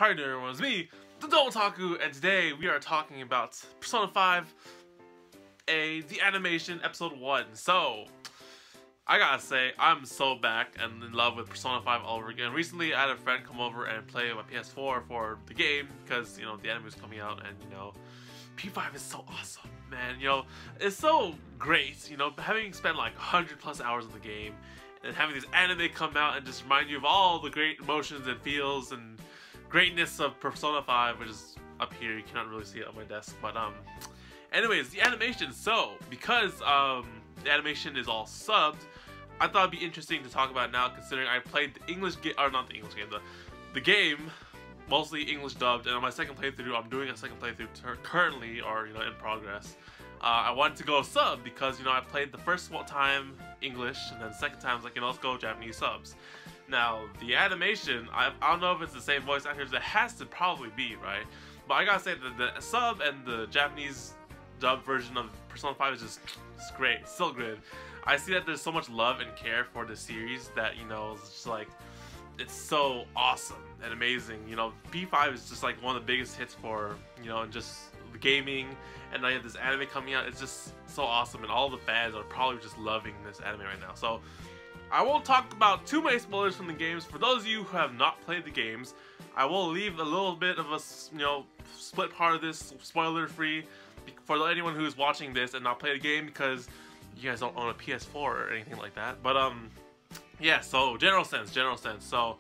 How you doing, everyone? It's me, TheDomotaku, and today we are talking about Persona 5, the animation, episode 1. So, I gotta say, I'm so back and in love with Persona 5 all over again. Recently, I had a friend come over and play my PS4 for the game, because, you know, the anime is coming out, and, you know, P5 is so awesome, man. You know, it's so great, you know, having spent like 100+ hours in the game, and having this anime come out and just remind you of all the great emotions and feels and greatness of Persona 5, which is up here. You cannot really see it on my desk, but anyways, the animation. So because the animation is all subbed, I thought it'd be interesting to talk about now, considering I played the English game, or not the English game, the game mostly English dubbed, and on my second playthrough, I'm doing a second playthrough currently, or you know, in progress. I wanted to go sub because, you know, I played the first time English, and then the second time I was like, you know, let's go Japanese subs. Now, the animation, I don't know if it's the same voice actors. It has to probably be, right? But I gotta say that the sub and the Japanese dub version of Persona 5 is just, it's great. It's so good. I see that there's so much love and care for the series that, you know, it's just like, it's so awesome and amazing. You know, P5 is just like one of the biggest hits for, you know, just the gaming, and now you have this anime coming out. It's just so awesome, and all the fans are probably just loving this anime right now. So I won't talk about too many spoilers from the games. For those of you who have not played the games, I will leave a little bit of a, you know, split part of this spoiler free for anyone who's watching this and not played the game, because you guys don't own a PS4 or anything like that. But yeah, so general sense. So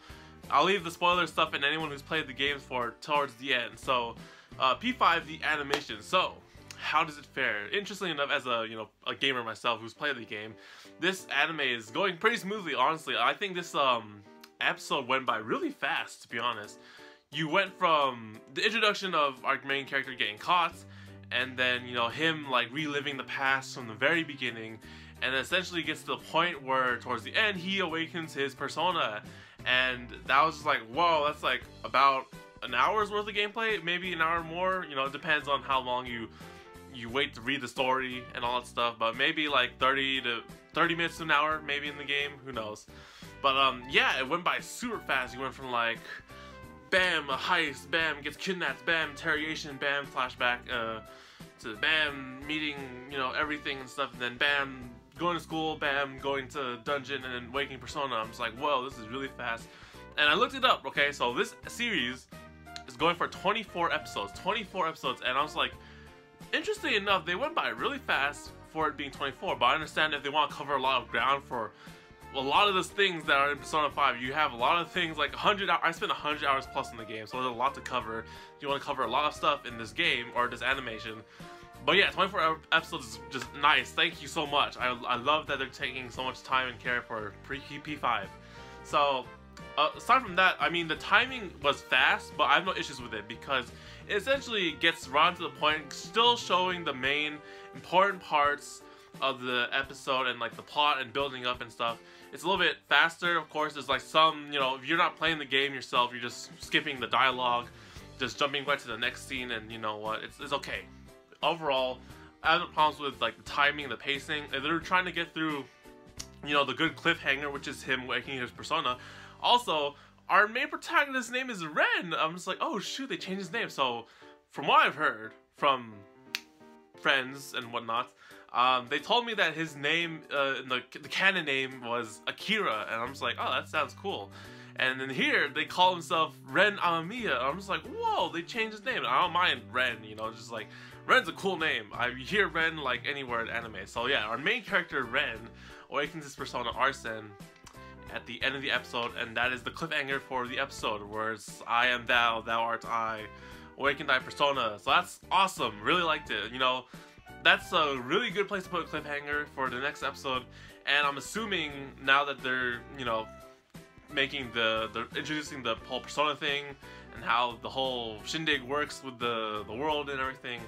I'll leave the spoiler stuff and anyone who's played the games for towards the end. So P5, the animation. So how does it fare? Interestingly enough, as a, you know, a gamer myself who's played the game, this anime is going pretty smoothly, honestly. I think this episode went by really fast, to be honest. You went from the introduction of our main character getting caught, and then, you know, him like reliving the past from the very beginning, and essentially gets to the point where towards the end he awakens his persona. And that was just like, whoa, that's like about an hour's worth of gameplay, maybe an hour more. You know, it depends on how long you wait to read the story and all that stuff, but maybe like 30 minutes to an hour maybe in the game, who knows. But yeah, it went by super fast. You went from like, bam, a heist, bam, gets kidnapped, bam, interrogation, bam, flashback, to bam, meeting, you know, everything and stuff, and then bam, going to school, bam, going to dungeon, and then waking persona. I'm just like, whoa, this is really fast. And I looked it up, okay, so this series is going for 24 episodes, and I was like, interesting enough, they went by really fast for it being 24, but I understand if they want to cover a lot of ground for a lot of those things that are in Persona 5. You have a lot of things, like 100 hours, I spent 100 hours plus in the game, so there's a lot to cover. You want to cover a lot of stuff in this game, or this animation. But yeah, 24 episodes is just nice. Thank you so much. I love that they're taking so much time and care for P5. So, aside from that, I mean, the timing was fast, but I have no issues with it, because it essentially gets right to the point, still showing the main important parts of the episode and like the plot and building up and stuff. It's a little bit faster, of course. There's like some, you know, if you're not playing the game yourself, you're just skipping the dialogue, just jumping right to the next scene, and you know what, it's okay. Overall, I have no problems with like the timing, the pacing. They're trying to get through, you know, the good cliffhanger, which is him waking his persona. Also, our main protagonist's name is Ren. I'm just like, oh shoot, they changed his name. So, from what I've heard from friends and whatnot, they told me that his name, the canon name was Akira, and I'm just like, oh, that sounds cool. And then here, they call himself Ren Amamiya. I'm just like, whoa, they changed his name. I don't mind Ren, you know, just like, Ren's a cool name. I hear Ren like anywhere in anime. So yeah, our main character, Ren, awakens his persona, Arsene, at the end of the episode, and that is the cliffhanger for the episode, where it's, I am thou, thou art I, awaken thy persona. So that's awesome. Really liked it. You know, that's a really good place to put a cliffhanger for the next episode. And I'm assuming now that they're, you know, making they're introducing the whole persona thing and how the whole shindig works with the world and everything,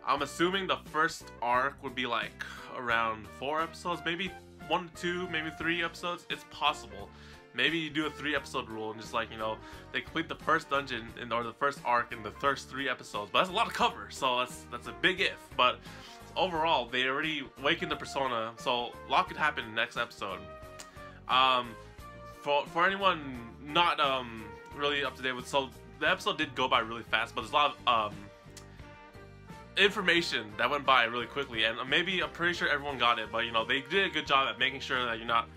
I'm assuming the first arc would be like around 4 episodes, maybe 1 to 2, maybe 3 episodes. It's possible. Maybe you do a 3-episode rule and just like, you know, they complete the first dungeon or the first arc in the first 3 episodes. But that's a lot of cover, so that's a big if. But overall, they already awakened the persona, so a lot could happen in the next episode. For anyone not really up to date with, so the episode did go by really fast, but there's a lot of information that went by really quickly, and maybe I'm pretty sure everyone got it, but you know, they did a good job at making sure that you're not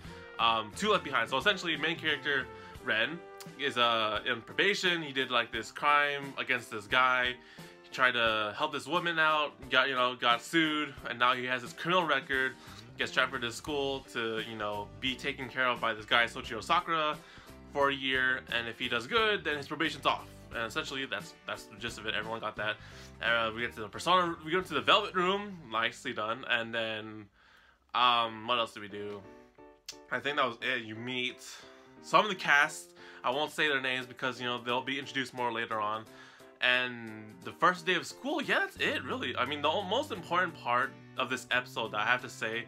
too left behind. So essentially, main character Ren is in probation. He did like this crime against this guy. He tried to help this woman out, got sued, and now he has his criminal record. Gets transferred to school to, you know, be taken care of by this guy Soichiro Sakura for a year, and if he does good, then his probation's off. And essentially, that's the gist of it. Everyone got that. We get to the persona. We go to the Velvet Room, nicely done. And then, what else did we do? I think that was it. You meet some of the cast. I won't say their names because, you know, they'll be introduced more later on. And the first day of school, yeah, that's it, really. I mean, the most important part of this episode that I have to say,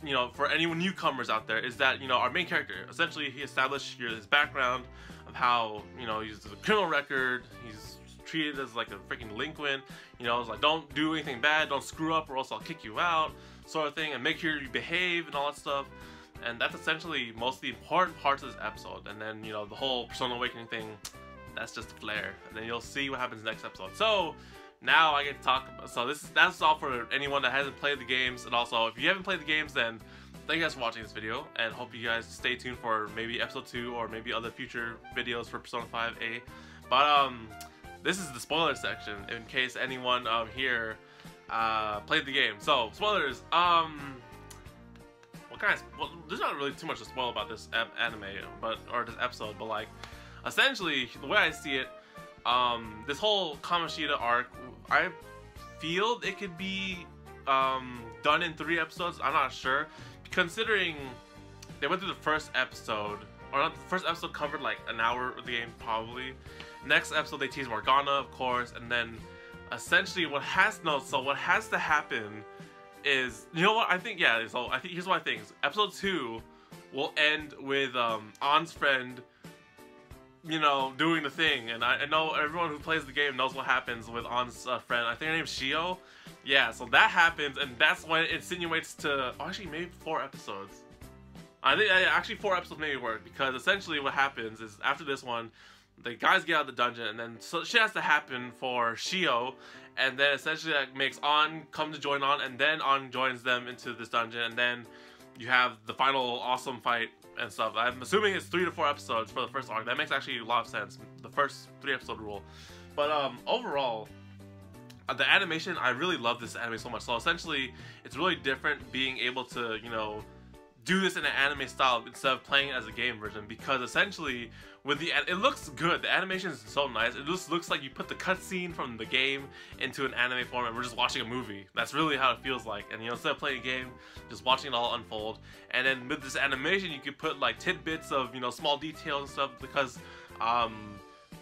you know, for anyone newcomers out there, is that, you know, our main character, essentially, he established here his background of how, you know, he's a criminal record, he's treated as like a freaking delinquent, you know, it's like, don't do anything bad, don't screw up or else I'll kick you out, sort of thing, and make sure you behave and all that stuff. And that's essentially most of the important parts of this episode. And then, you know, the whole Persona Awakening thing, that's just a flair. And then you'll see what happens next episode. So now I get to talk about, so that's all for anyone that hasn't played the games. And also, if you haven't played the games, then thank you guys for watching this video, and hope you guys stay tuned for maybe episode 2 or maybe other future videos for Persona 5A. This is the spoiler section in case anyone here played the game. So spoilers. What kind of, well, there's not really too much to spoil about this anime, or this episode, but like, essentially, the way I see it, this whole Kamoshida arc, I feel it could be done in 3 episodes. I'm not sure, considering they went through the first episode, or not, the first episode covered like an hour of the game probably. Next episode they tease Morgana, of course, and then essentially what has to happen is, you know what, I think, yeah, so I think here's what I think. Episode 2 will end with Ann's friend, you know, doing the thing, and I know everyone who plays the game knows what happens with Ann's friend. I think her name's Shio. Yeah, so that happens, and that's when it insinuates to, oh, actually maybe 4 episodes. I think actually 4 episodes maybe work, because essentially what happens is after this one, the guys get out of the dungeon, and then so shit has to happen for Shio, and then essentially that makes Ann come to join Ann, and then Ann joins them into this dungeon, and then you have the final awesome fight and stuff. I'm assuming it's 3 to 4 episodes for the first arc. That makes actually a lot of sense, the first 3 episode rule. But overall, the animation, I really love this anime so much. So essentially, it's really different being able to, you know, do this in an anime style instead of playing it as a game version, because essentially with it looks good. The animation is so nice. It just looks like you put the cutscene from the game into an anime form and we're just watching a movie. That's really how it feels like. And you know, instead of playing a game, just watching it all unfold. And then with this animation, you could put like tidbits of, you know, small details and stuff, because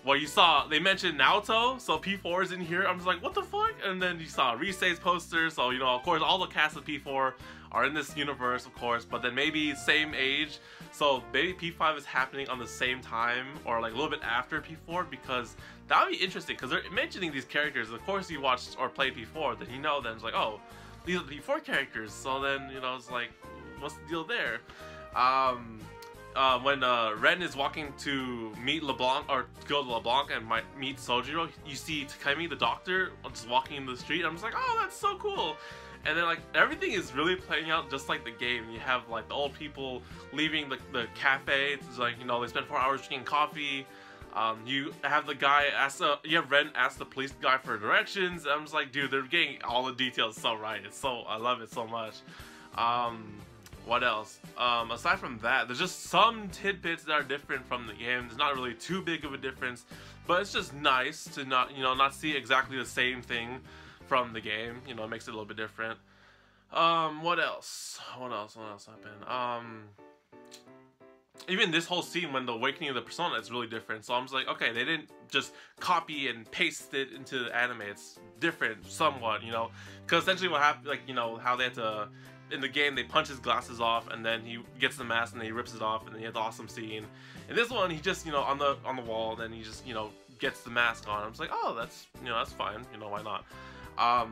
well, you saw they mentioned Naoto, so P4 is in here. I'm just like, what the fuck? And then you saw Risei's poster, so you know, of course, all the cast of P4 are in this universe, of course, but then maybe same age, so maybe P5 is happening on the same time, or like a little bit after P4, because that would be interesting, because they're mentioning these characters. Of course, you watched or played P4, then you know, then it's like, oh, these are the P4 characters, so then, you know, it's like, what's the deal there? When Ren is walking to meet LeBlanc, or go to LeBlanc and might meet Sojiro, you see Takemi, the doctor, just walking in the street. I'm just like, oh, that's so cool. And then like everything is really playing out just like the game. You have like the old people leaving the cafe. It's like, you know, they spend 4 hours drinking coffee. You have the guy you have Ren ask the police guy for directions. I'm just like, dude, they're getting all the details so right. I love it so much. What else? Aside from that, there's just some tidbits that are different from the game. There's not really too big of a difference, but it's just nice to not see exactly the same thing from the game. You know, it makes it a little bit different. What else? What else happened? Even this whole scene when the awakening of the persona is really different. So I'm just like, okay, they didn't just copy and paste it into the anime. It's different somewhat, you know, because essentially what happened, like, you know, how they had to, in the game, they punch his glasses off, and then he gets the mask, and then he rips it off, and then he has the awesome scene. In this one, he just, you know, on the wall, and then he just, you know, gets the mask on. I'm just like, oh, that's, you know, that's fine. You know, why not?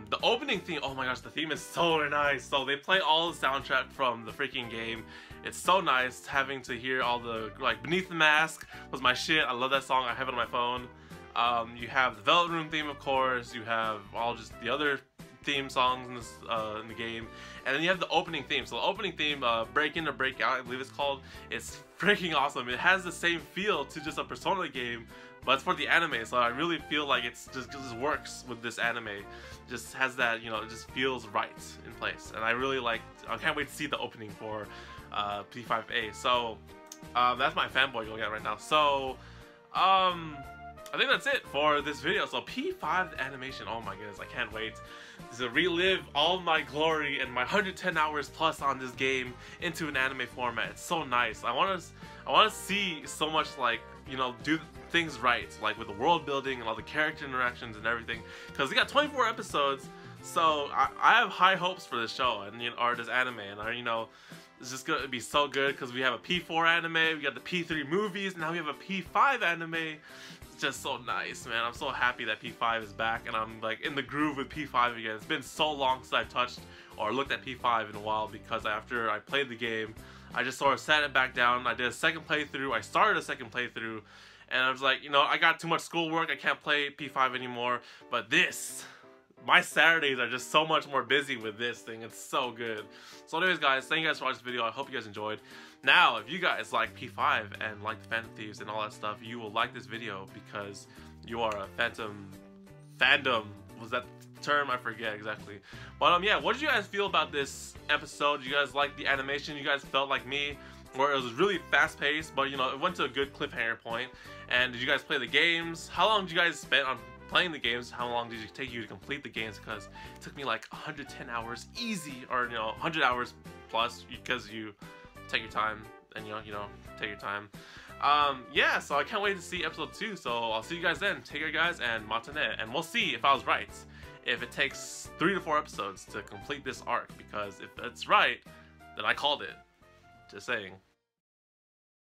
The opening theme, oh my gosh, the theme is so nice. So they play all the soundtrack from the freaking game. It's so nice having to hear all the, like, Beneath the Mask was my shit. I love that song. I have it on my phone. You have the Velvet Room theme, of course. You have all just the other theme songs in this in the game, and then you have the opening theme. So the opening theme, Break In or Break Out, I believe it's called. It's freaking awesome. It has the same feel to just a Persona game, but it's for the anime. So I really feel like it's just works with this anime. Just has that, you know, it just feels right in place, and I really like. I can't wait to see the opening for P5A. So that's my fanboy going on right now. So I think that's it for this video. So P5 the animation, oh my goodness, I can't wait to relive all my glory and my 110 hours plus on this game into an anime format. It's so nice. I want to see so much, like, you know, do things right, like with the world building and all the character interactions and everything, because we got 24 episodes. So I have high hopes for this show and, you know, or this anime, and, you know, it's just gonna be so good because we have a P4 anime, we got the P3 movies, now we have a P5 anime. It's just so nice, man. I'm so happy that P5 is back, and I'm like in the groove with P5 again. It's been so long since I've touched or looked at P5 in a while, because after I played the game, I just sort of sat it back down. I did a second playthrough, I started a second playthrough, and I was like, you know, I got too much schoolwork, I can't play P5 anymore, but my Saturdays are just so much more busy with this thing. It's so good. So anyways, guys, thank you guys for watching this video. I hope you guys enjoyed. Now, if you guys like P5 and like the Phantom Thieves and all that stuff, you will like this video because you are a fandom. Was that the term? I forget exactly. But yeah, what did you guys feel about this episode? Did you guys like the animation? You guys felt like me, where it was really fast paced, but, you know, it went to a good cliffhanger point. And did you guys play the games? How long did you guys spend on playing the games? How long did it take you to complete the games? Because it took me like 110 hours easy, or, you know, 100 hours plus, because you take your time and, you know, take your time. Yeah, so I can't wait to see episode 2. So I'll see you guys then. Take care, guys, and matane. And we'll see if I was right, if it takes 3 to 4 episodes to complete this arc, because if that's right, then I called it. Just saying.